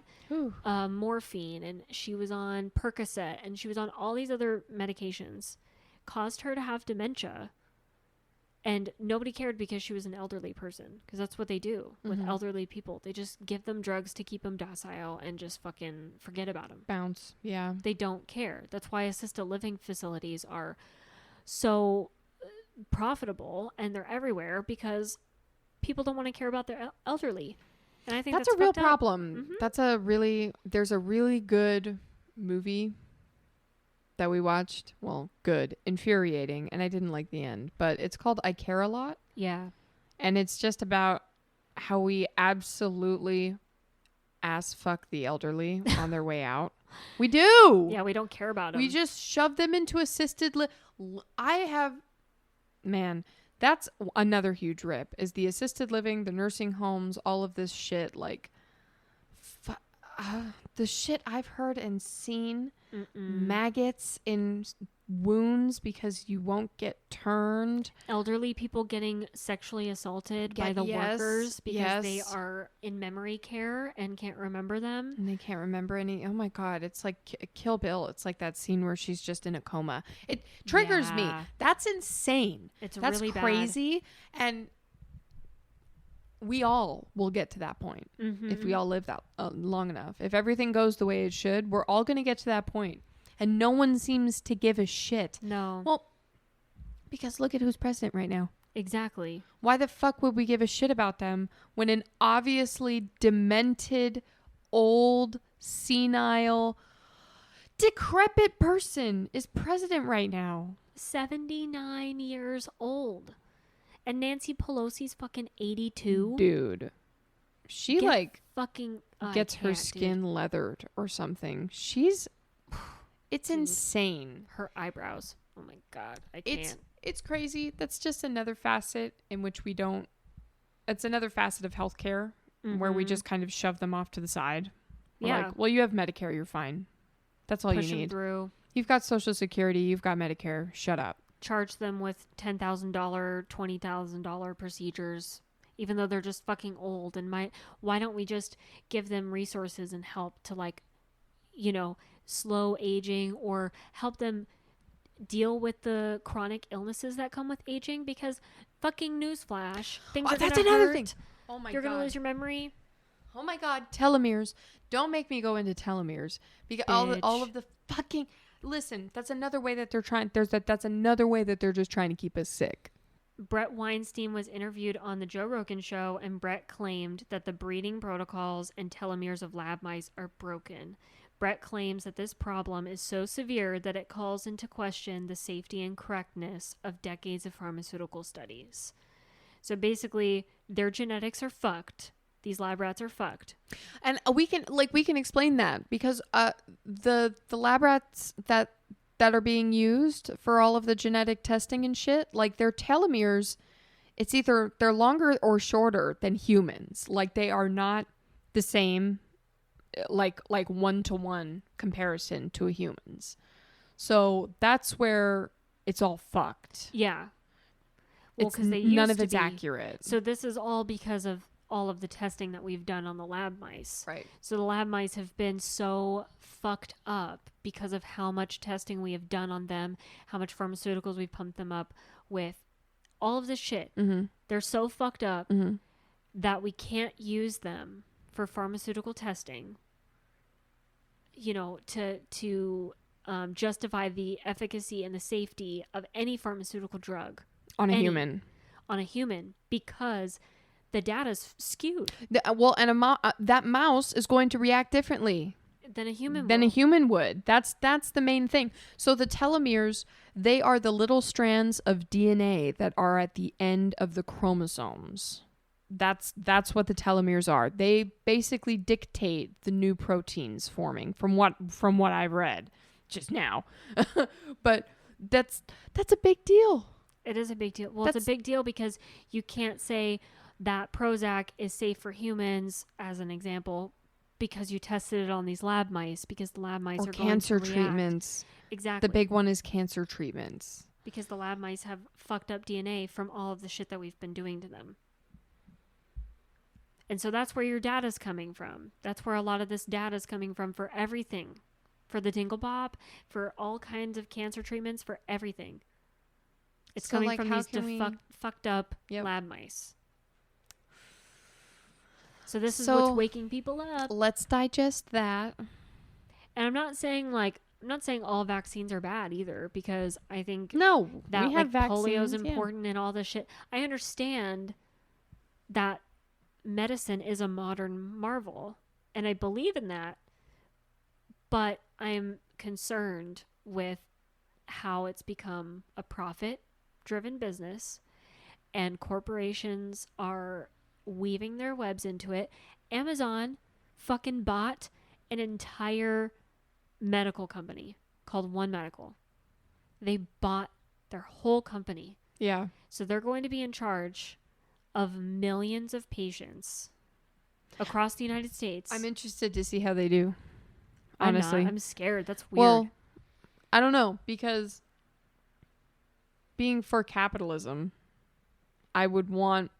morphine, and she was on Percocet, and she was on all these other medications. caused her to have dementia. And nobody cared because she was an elderly person. Because that's what they do with elderly people. They just give them drugs to keep them docile and just fucking forget about them. Bounce. Yeah. They don't care. That's why assisted living facilities are so profitable and they're everywhere because people don't want to care about their elderly. And I think that's a real fucked up. problem. There's a really good movie that we watched. Well, good, infuriating, and I didn't like the end, but it's called I Care a Lot. Yeah. And it's just about how we absolutely ass fuck the elderly on their way out. We do. Yeah, we don't care about them. We just shove them into assisted man, that's another huge rip is the assisted living, the nursing homes, all of this shit. Like the shit I've heard and seen. Maggots in wounds because you won't get turned. Elderly people getting sexually assaulted by the workers because they are in memory care and can't remember them. And they can't remember any. Oh my God. It's like Kill Bill. It's like that scene where she's just in a coma. It triggers me. That's insane. That's really crazy. And we all will get to that point if we all live that long enough. If everything goes the way it should, we're all going to get to that point. And no one seems to give a shit. No. Well, because look at who's president right now. Exactly. Why the fuck would we give a shit about them when an obviously demented, old, senile, decrepit person is president right now? 79 years old. And Nancy Pelosi's fucking 82. Dude. She gets her skin dude. leathered or something. It's insane. Her eyebrows. Oh my God. I can't. It's crazy. That's just another facet in which it's another facet of healthcare where we just kind of shove them off to the side. We're like, well, you have Medicare. You're fine. That's all Push you need. Through. You've got Social Security. You've got Medicare. Shut up. Charge them with $10,000, $20,000 procedures, even though they're just fucking old. And why don't we just give them resources and help to slow aging or help them deal with the chronic illnesses that come with aging? Because fucking newsflash, things are that's gonna another hurt. thing. Oh my God. You're gonna lose your memory. Oh my God. Telomeres. Don't make me go into telomeres because all of the fucking. Listen, that's another way that they're trying. That's another way that they're just trying to keep us sick. Brett Weinstein was interviewed on the Joe Rogan show, and Brett claimed that the breeding protocols and telomeres of lab mice are broken. Brett claims that this problem is so severe that it calls into question the safety and correctness of decades of pharmaceutical studies. So basically, their genetics are fucked. These lab rats are fucked. And we can explain that because the lab rats that are being used for all of the genetic testing and shit, like their telomeres, it's either they're longer or shorter than humans. Like they are not the same like 1-to-1 comparison to a human's. So that's where it's all fucked. Yeah. Well, because none of it's accurate. So this is all because of all of the testing that we've done on the lab mice. Right. So the lab mice have been so fucked up because of how much testing we have done on them, how much pharmaceuticals we've pumped them up with, all of this shit. Mm-hmm. They're so fucked up that we can't use them for pharmaceutical testing, to justify the efficacy and the safety of any pharmaceutical drug. On a human. Because the data's skewed. That mouse is going to react differently than a human would. That's the main thing. So the telomeres, they are the little strands of DNA that are at the end of the chromosomes. That's what the telomeres are. They basically dictate the new proteins forming from what I've read just now. But that's a big deal. It is a big deal. Well, it's a big deal because you can't say that Prozac is safe for humans, as an example, because you tested it on these lab mice, because the lab mice are cancer going to react. treatments. Exactly. The big one is cancer treatments. Because the lab mice have fucked up DNA from all of the shit that we've been doing to them. And so that's where your data's coming from. That's where a lot of this data's coming from for everything. For the Dinglebop, for all kinds of cancer treatments, for everything. It's So, coming like, from how these can we- fucked up Yep. lab mice. So this is So- what's waking people up. Let's digest that. And I'm not saying all vaccines are bad either, because I think No, that we have like polio's vaccines, yeah. important and all this shit. I understand that medicine is a modern marvel, and I believe in that, but I'm concerned with how it's become a profit-driven business, and corporations are weaving their webs into it. Amazon fucking bought an entire medical company called One Medical. They bought their whole company. Yeah. So they're going to be in charge of millions of patients across the United States. I'm interested to see how they do. Honestly. I'm scared. That's weird. Well, I don't know, because being for capitalism, I would want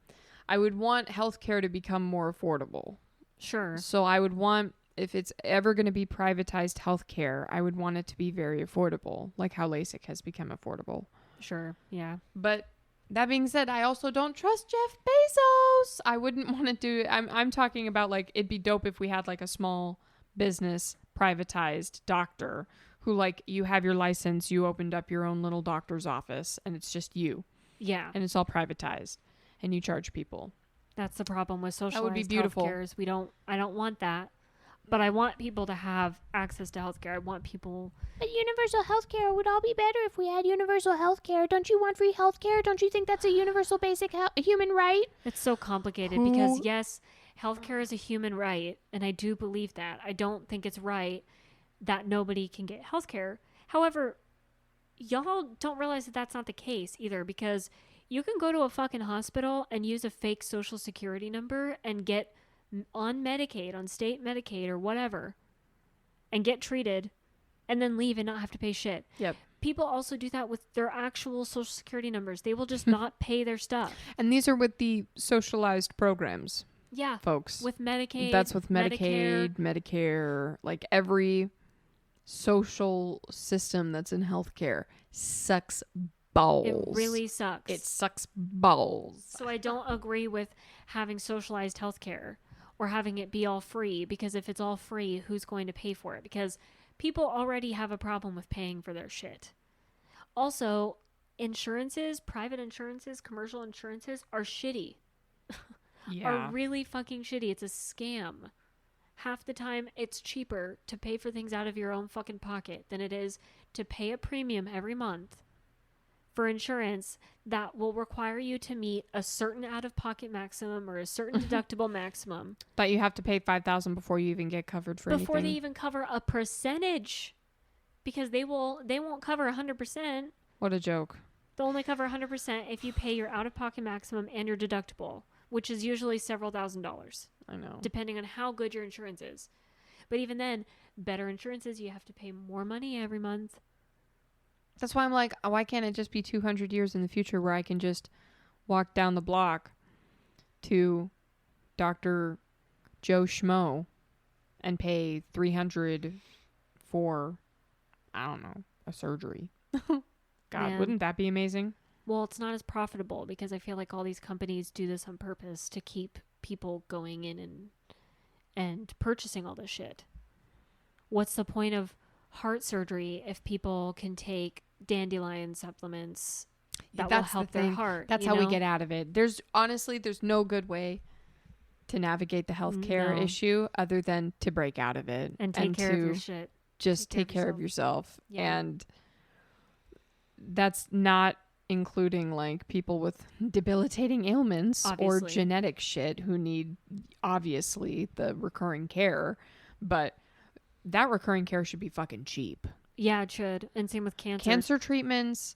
healthcare to become more affordable. Sure. So I would want, if it's ever going to be privatized healthcare, I would want it to be very affordable, like how LASIK has become affordable. Sure. Yeah. But that being said, I also don't trust Jeff Bezos. I wouldn't want to do. I'm talking about, like, it'd be dope if we had like a small business privatized doctor who, like, you have your license, you opened up your own little doctor's office, and it's just you, Yeah. and it's all privatized, and you charge people. That's the problem with socialized would be beautiful. healthcare is I don't want that. But I want people to have access to healthcare. I want people. But universal healthcare would all be better if we had universal healthcare. Don't you want free healthcare? Don't you think that's a universal basic human right? It's so complicated because, yes, healthcare is a human right, and I do believe that. I don't think it's right that nobody can get healthcare. However, y'all don't realize that that's not the case either, because you can go to a fucking hospital and use a fake social security number and get on Medicaid, on state Medicaid or whatever, and get treated and then leave and not have to pay shit. Yep. People also do that with their actual social security numbers. They will just not pay their stuff. And these are with the socialized programs, Yeah. folks. With Medicaid. That's with Medicaid, Medicare, like every social system that's in healthcare sucks balls. It really sucks. It sucks balls. So I don't agree with having socialized healthcare or having it be all free, because if it's all free, who's going to pay for it? Because people already have a problem with paying for their shit. Also, insurances, private insurances, commercial insurances are shitty. Are really fucking shitty. It's a scam. Half the time, it's cheaper to pay for things out of your own fucking pocket than it is to pay a premium every month for insurance that will require you to meet a certain out-of-pocket maximum or a certain deductible maximum. But you have to pay $5,000 before you even get covered for Before anything. they even cover a percentage, because they won't cover 100%. What a joke. They'll only cover 100% if you pay your out-of-pocket maximum and your deductible, which is usually several $1,000s. I know. Depending on how good your insurance is. But even then, better insurances, you have to pay more money every month. That's why I'm like, why can't it just be 200 years in the future where I can just walk down the block to Dr. Joe Schmo and pay $300 for, I don't know, a surgery? God, Man. wouldn't that be amazing? Well, it's not as profitable because I feel like all these companies do this on purpose to keep people going in and purchasing all this shit. What's the point of heart surgery if people can take dandelion supplements that will help their heart? That's how we get out of it. There's no good way to navigate the healthcare issue other than to break out of it and take care of your shit. Just take care of yourself. Yeah. And that's not including like people with debilitating ailments or Obviously. genetic shit who need obviously the recurring care, but that recurring care should be fucking cheap. Yeah, it should. And same with cancer. Cancer treatments,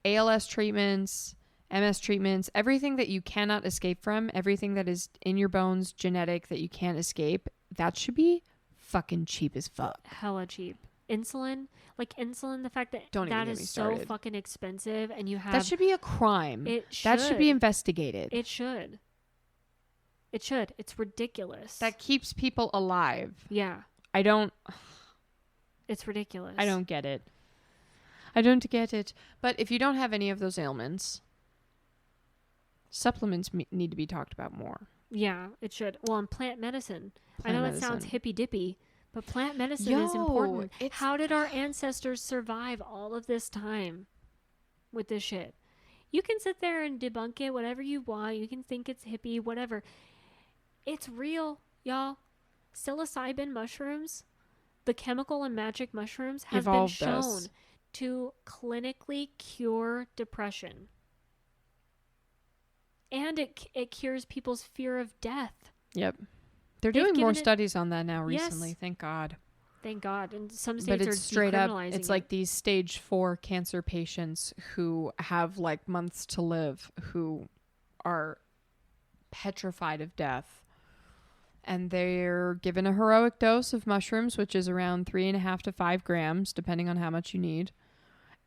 ALS treatments, MS treatments, everything that you cannot escape from, everything that is in your bones, genetic, that you can't escape, that should be fucking cheap as fuck. Hella cheap. Insulin, the fact that Don't even that get me is so started. fucking expensive, and you have That should be a crime. That should be investigated. It should. It should. It's ridiculous. That keeps people alive. Yeah. I don't It's ridiculous. get it. I don't get it. But if you don't have any of those ailments, supplements need to be talked about more. Yeah, it should. Well, and plant medicine. Plant I know medicine. that sounds hippy-dippy, but plant medicine is important. It's How did our ancestors survive all of this time with this shit? You can sit there and debunk it, whatever you want. You can think it's hippie, whatever. It's real, y'all. Psilocybin mushrooms, the chemical and magic mushrooms, have been Evolved shown us. to clinically cure depression. And it cures people's fear of death. Yep. They're They've doing more given it- studies on that now Yes. recently. Thank God. Thank God. And some But states are it's straight up. decriminalizing It's it. like these stage 4 cancer patients who have like months to live, who are petrified of death. And they're given a heroic dose of mushrooms, which is around 3.5 to 5 grams, depending on how much you need.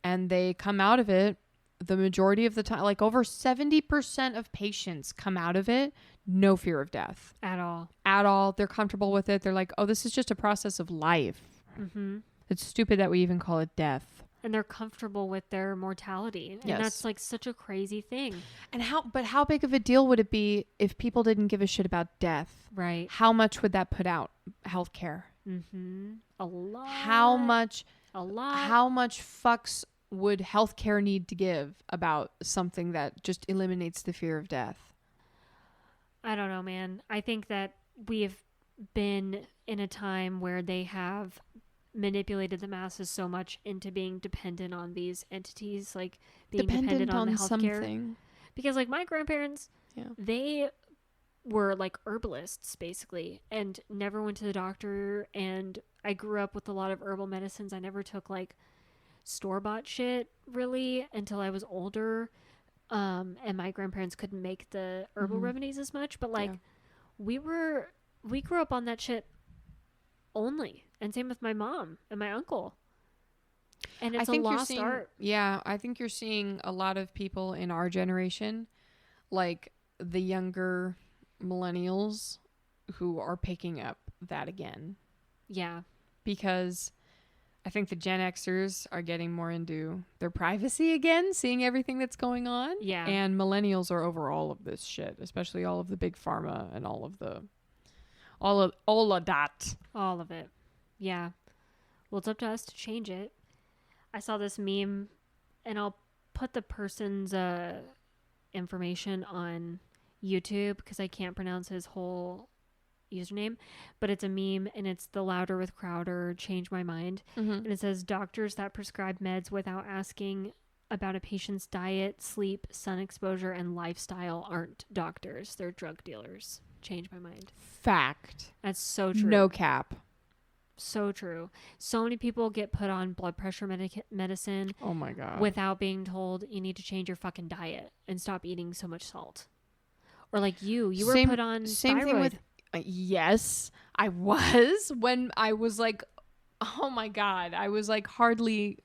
And they come out of it the majority of the time, like over 70% of patients come out of it, no fear of death at all. at all. They're comfortable with it. They're like, oh, this is just a process of life. Mm-hmm. It's stupid that we even call it death. And they're comfortable with their mortality. And Yes. that's like such a crazy thing. And how big of a deal would it be if people didn't give a shit about death? Right. How much would that put out healthcare? Mm-hmm. A lot. How much fucks would healthcare need to give about something that just eliminates the fear of death? I don't know, man. I think that we've been in a time where they have manipulated the masses so much into being dependent on these entities, like being dependent on the healthcare. something. Because like my grandparents, Yeah. they were like herbalists basically and never went to the doctor. And I grew up with a lot of herbal medicines. I never took like store-bought shit really until I was older. And my grandparents couldn't make the herbal remedies as much, but like we grew up on that shit only. And same with my mom and my uncle. And it's a lost art. Yeah, I think you're seeing a lot of people in our generation, like the younger millennials, who are picking up that again. Yeah. Because I think the Gen Xers are getting more into their privacy again, seeing everything that's going on. Yeah. And millennials are over all of this shit, especially all of the Big Pharma and all of that. All of it. Yeah. Well, it's up to us to change it. I saw this meme, and I'll put the person's information on YouTube because I can't pronounce his whole username, but it's a meme, and it's the Louder with Crowder change my mind. And it says doctors that prescribe meds without asking about a patient's diet, sleep, sun exposure, and lifestyle aren't doctors. They're drug dealers. Change my mind. Fact. That's so true. No cap. So true. So many people get put on blood pressure medicine Oh my God. without being told you need to change your fucking diet and stop eating so much salt. Or like you were put on same thyroid. thing with yes, I was when I was like, oh my God, I was like hardly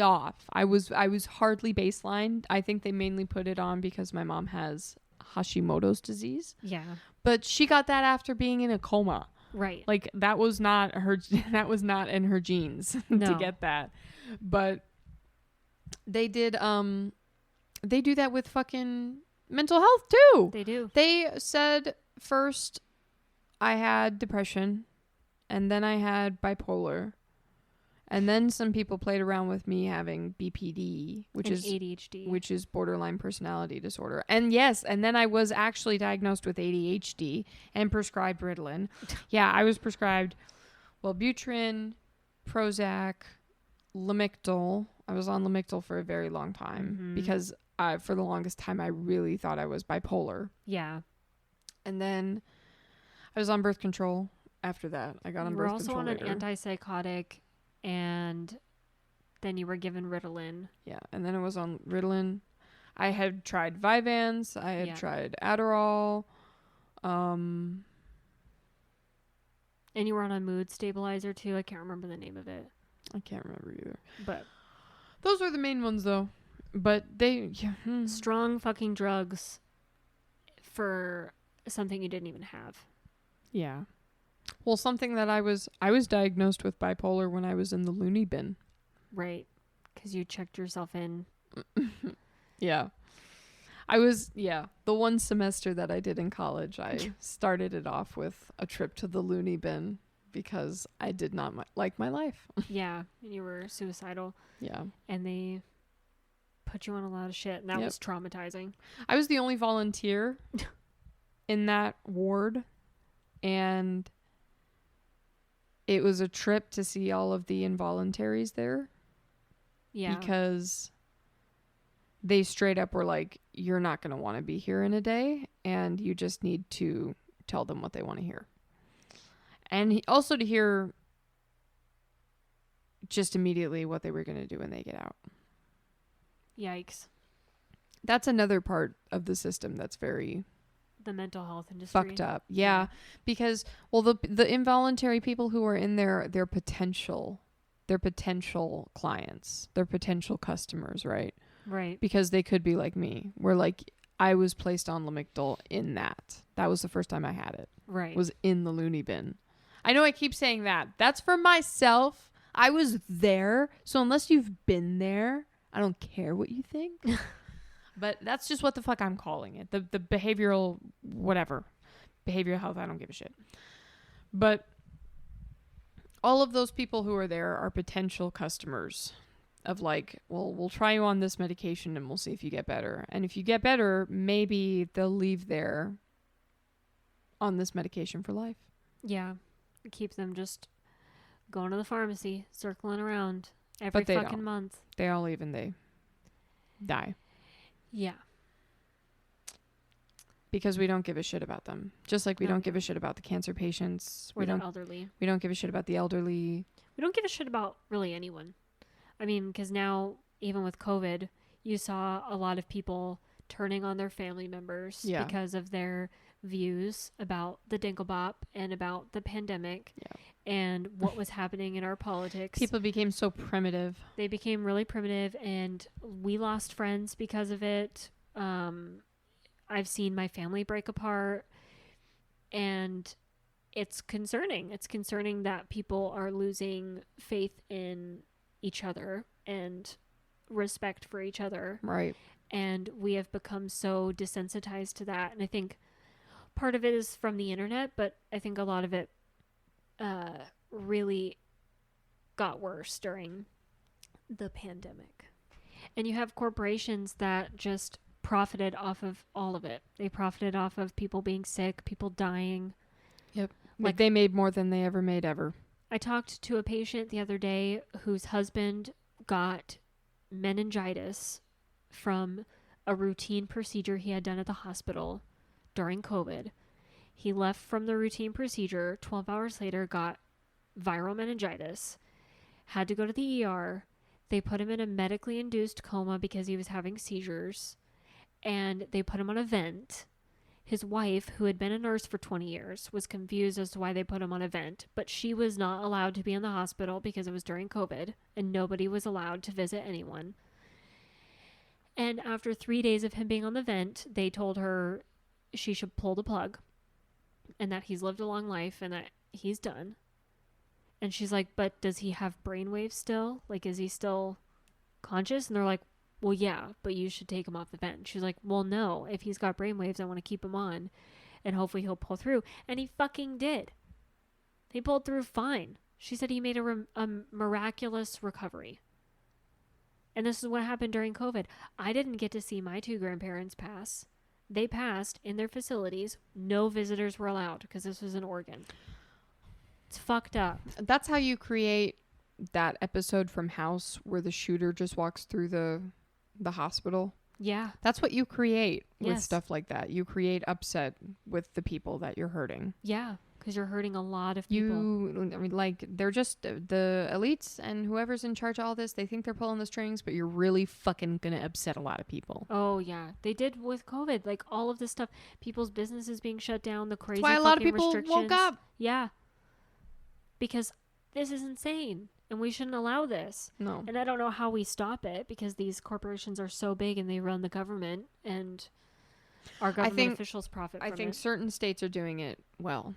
off. I was hardly baseline. I think they mainly put it on because my mom has Hashimoto's disease. Yeah. But she got that after being in a coma. Right. Like that was not in her genes to No. get that. But they do that with fucking mental health too. They do. They said first I had depression and then I had bipolar. And then some people played around with me having BPD, which And is ADHD. which is borderline personality disorder. And yes, and then I was actually diagnosed with ADHD and prescribed Ritalin. Yeah, I was prescribed Wellbutrin, Prozac, Lamictal. I was on Lamictal for a very long time because for the longest time I really thought I was bipolar. Yeah. And then I was on birth control after that. I got on We're birth also control on later. an antipsychotic, and then you were given Ritalin. Yeah, and then I was on Ritalin. I had tried Vyvanse. I had tried Adderall. And you were on a mood stabilizer too. I can't remember the name of it. I can't remember either. But Those were the main ones, though. But they... strong fucking drugs for something you didn't even have. Yeah. Well, something that I was diagnosed with bipolar when I was in the loony bin. Right. Because you checked yourself in. Yeah. The one semester that I did in college, I started it off with a trip to the loony bin because I did not like my life. Yeah. And you were suicidal. Yeah. And they put you on a lot of shit. And that was traumatizing. I was the only volunteer in that ward. And it was a trip to see all of the involuntaries there. Yeah. Because they straight up were like, you're not going to want to be here in a day, and you just need to tell them what they want to hear. And also to hear just immediately what they were going to do when they get out. Yikes. That's another part of the system that's very The mental health industry. fucked up. Yeah. Because, well, the involuntary people who are in there, they're potential clients, they're potential customers, right? Right. Because they could be like me, where like I was placed on Lamictal in that. That was the first time I had it. Right. Was in the loony bin. I know I keep saying that. That's for myself. I was there. So unless you've been there, I don't care what you think. But that's just what the fuck I'm calling it. The behavioral whatever. Behavioral health, I don't give a shit. But all of those people who are there are potential customers of like, well, we'll try you on this medication and we'll see if you get better. And if you get better, maybe they'll leave there on this medication for life. Yeah. Keep them just going to the pharmacy, circling around every But they fucking don't. month. They all leave and they die. Yeah. Because we don't give a shit about them. Just like we No. don't give a shit about the cancer patients. Or the elderly. We don't give a shit about the elderly. We don't give a shit about really anyone. I mean, because now, even with COVID, you saw a lot of people turning on their family members Yeah. because of their views about the Dinglebop and about the pandemic and what was happening in our politics. People became so primitive. They became really primitive, and we lost friends because of it. I've seen my family break apart, and it's concerning. It's concerning that people are losing faith in each other and respect for each other. Right. And we have become so desensitized to that. And I think part of it is from the internet, but I think a lot of it really got worse during the pandemic. And you have corporations that just profited off of all of it. They profited off of people being sick, people dying. Yep. Like, They made more than they ever made ever. I talked to a patient the other day whose husband got meningitis from a routine procedure he had done at the hospital during COVID. He left from the routine procedure, 12 hours later got viral meningitis, had to go to the ER. They put him in a medically induced coma because he was having seizures, and they put him on a vent. His wife, who had been a nurse for 20 years, was confused as to why they put him on a vent, but she was not allowed to be in the hospital because it was during COVID, and nobody was allowed to visit anyone. And after 3 days of him being on the vent, they told her she should pull the plug and that he's lived a long life and that he's done. And she's like, but does he have brainwaves still? Like, is he still conscious? And they're like, well, yeah, but you should take him off the vent. She's like, well, no, if he's got brainwaves, I want to keep him on and hopefully he'll pull through. And he fucking did. He pulled through fine. She said he made a miraculous recovery. And this is what happened during COVID. I didn't get to see my two grandparents pass. They passed in their facilities. No visitors were allowed because this was in Oregon. It's fucked up. That's how you create that episode from House where the shooter just walks through the hospital. Yeah. That's what you create with Yes. stuff like that. You create upset with the people that you're hurting. Yeah. Because you're hurting a lot of people. I mean, like, they're just the elites and whoever's in charge of all this. They think they're pulling the strings, but you're really fucking going to upset a lot of people. Oh, yeah. They did with COVID. Like, all of this stuff. People's businesses being shut down. The crazy That's why a lot of fucking people restrictions. woke up. Yeah. Because this is insane. And we shouldn't allow this. No. And I don't know how we stop it because these corporations are so big and they run the government and our government officials profit from it. I think certain states are doing it well.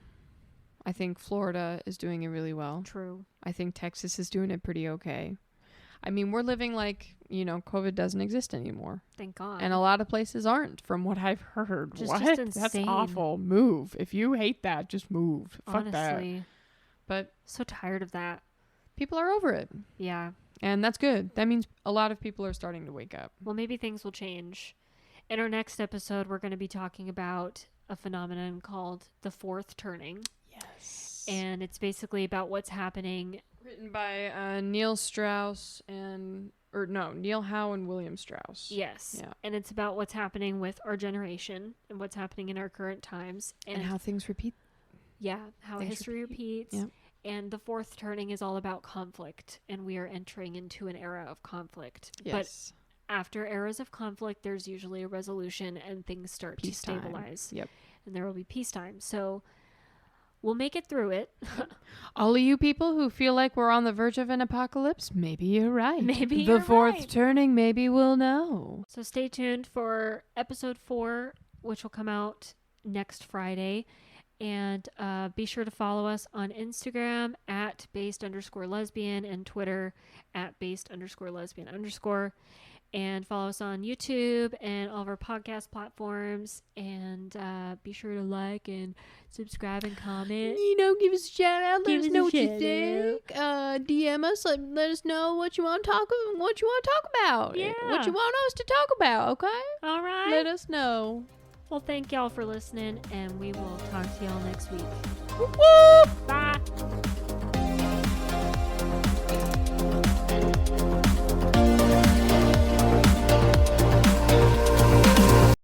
I think Florida is doing it really well. True. I think Texas is doing it pretty okay. I mean, we're living like, COVID doesn't exist anymore. Thank God. And a lot of places aren't, from what I've heard. Just What? insane. That's awful. Move. If you hate that, just move. Fuck that. Honestly, But so tired of that. people are over it. Yeah. And that's good. That means a lot of people are starting to wake up. Well, maybe things will change. In our next episode, we're going to be talking about a phenomenon called the fourth turning. Yes. And it's basically about what's happening. Written by Neil Howe and William Strauss. Yes. Yeah. And it's about what's happening with our generation and what's happening in our current times. And how things repeat. Yeah, how things history repeats. Yep. And the fourth turning is all about conflict. And we are entering into an era of conflict. But Yes. after eras of conflict, there's usually a resolution and things start Peacetime. to stabilize. Yep. And there will be peacetime. So we'll make it through it. All of you people who feel like we're on the verge of an apocalypse, maybe you're right. Maybe the you're fourth right. turning, maybe we'll know. So stay tuned for episode 4, which will come out next Friday. And be sure to follow us on Instagram at based_lesbian and Twitter at based_lesbian_. And follow us on YouTube and all of our podcast platforms. And be sure to like and subscribe and comment. Give us a shout out. Let Give us us know a what you shout think. DM us. Let us know what you want to talk about. Yeah. What you want us to talk about. Okay. All right. Let us know. Well, thank y'all for listening. And we will talk to y'all next week. Woo!